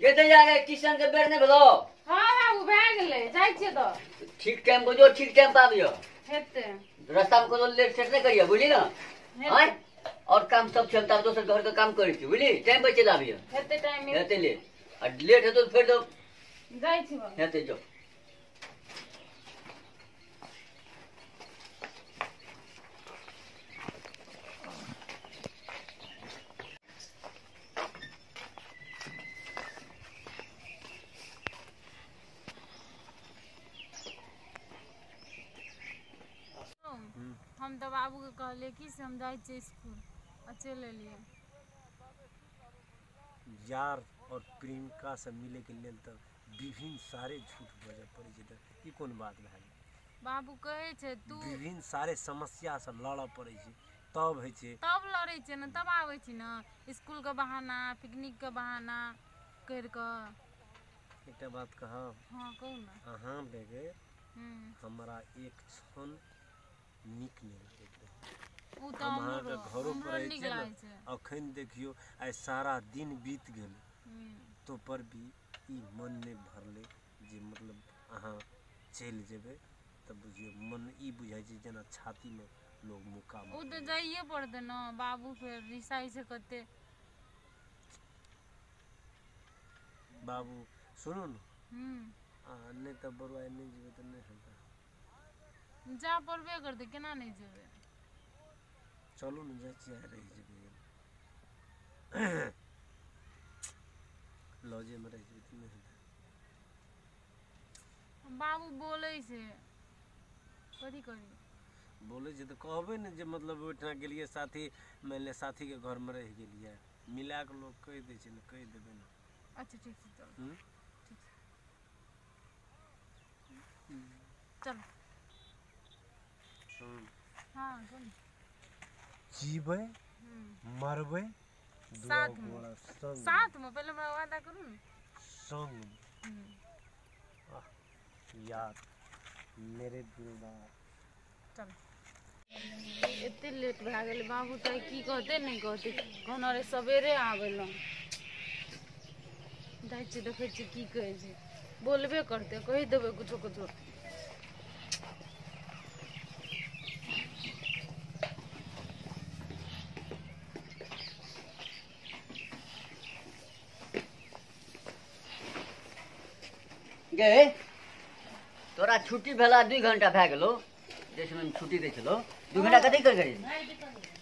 जेते जाके किशन के बेर ने भेलो। हां बाबू भए गेलै जाय छियै त ठीक टाइम को जो ठीक टाइम पे आबियो। हेते रास्ता में कोनो लेट सेट नहीं करियो बुझली ना। हां और काम सब चलता दोसर घर का काम करै छी बुझली टाइम पे चल आबियो। हेते टाइम में हेते ले आ लेट हेतो तो फिर तो जाय छी बाबू हेते जो। हम तो बाबू के कहले कि से हम जाय छी स्कूल आ चल एलिए। यार और प्रेमिका से मिले के लेल तो विभिन्न सारे झूठ बजे पड़े छै। ई कोन बात भए? बाबू कहे छै तू विभिन्न सारे समस्या से लड़ पड़े छै तब है छै। तब लड़े छै न तब आवे छै न स्कूल के बहाना पिकनिक के बहाना कर के। एकटा बात कहब। हां कहू न। अहाँ बेगे हमरा एक क्षण निक नहीं लगे। उ त हम अहाँ के घरों पर रहे निक छै लागे छै। अखन देखियो आइ सारा दिन बीत गेल तो पर भी ई मन नहीं भरले जे मतलब अहाँ चल जेबे तब बुझियो मन ई बुझाई छै जना छाती में लोग मुका मारे। उ त जाइए पड़ते न बाबू फिर रिसाई से कते। बाबू सुनो न नहीं तो बरुआ नहीं जेबे तो नहीं होता। जा पड़बे करते केना नहीं जेबे। चलो न जा रही जेबे लॉजे में रह जेबे नहीं होता। बाबू बोले से कथी करी बोले जे तो कहबे न जे मतलब ओठना गेलिए साथी मैंने साथी के घर में रह गेलिए मिला के लोग कह दे छै न कह देबे न। अच्छा ठीक है चल चल हाँ सुन जीवे मरबे साथ में पहले मैं वादा करूँ न संग यार मेरे दिलदार। चल एते लेट भए गेल बाबू त की कहते नहीं कहते कहना रे सवेरे आवेला जाय छी देखे छी की कहे छै बोलबे करते कह देबे कुछो कुछो। गे तोरा छुट्टी भेला 2 घंटा भए गेलो जैसे में छुट्टी दै छलो 2 घंटा कथी कर करी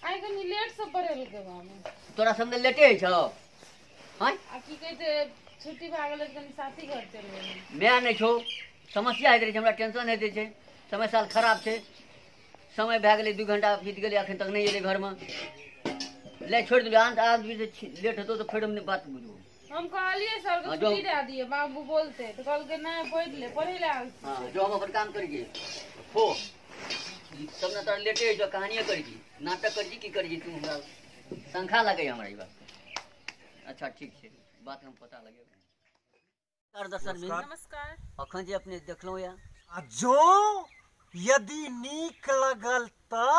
आइ कनी लेट से पढ़ेल के बाबू तोरा संगे लेटे है छौ। हां आ की कहै छै छुट्टी भए गेल कनी साथी घर चल गेल मैं नहीं छौ समस्या है हमरा टेंशन है छै समय साल खराब छै समय भए गेलै 2 घंटा बीत गेलै अखन तक नहीं एले घर में ले छोड़ दियो आज भी लेट हेतो तो फिर हमने बात बुझो। हम कहलिए सर को छुट्टी दे दिए बाबू बोलते तो कल के नहीं पढ़े ले हां जो हम अपन काम करिए हो सब ना तोरा लेटे जो कहानी करी नाटक करी की करी तू हमरा संख्या लगे हमरा ई बात। अच्छा ठीक है बात हम पता लगे। नमस्कार अखन जे अपने देखलो या जो यदि नीक लगल तो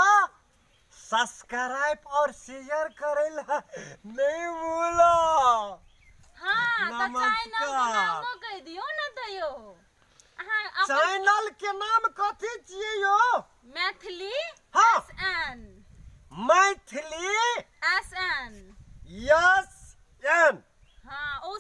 सब्सक्राइब और शेयर करेला नहीं भूलो। हाँ तो चैनल के नाम कह दियो न तो यो चैनल के नाम कथी छियै यो Maithili SN Maithili SN S N. हाँ ओ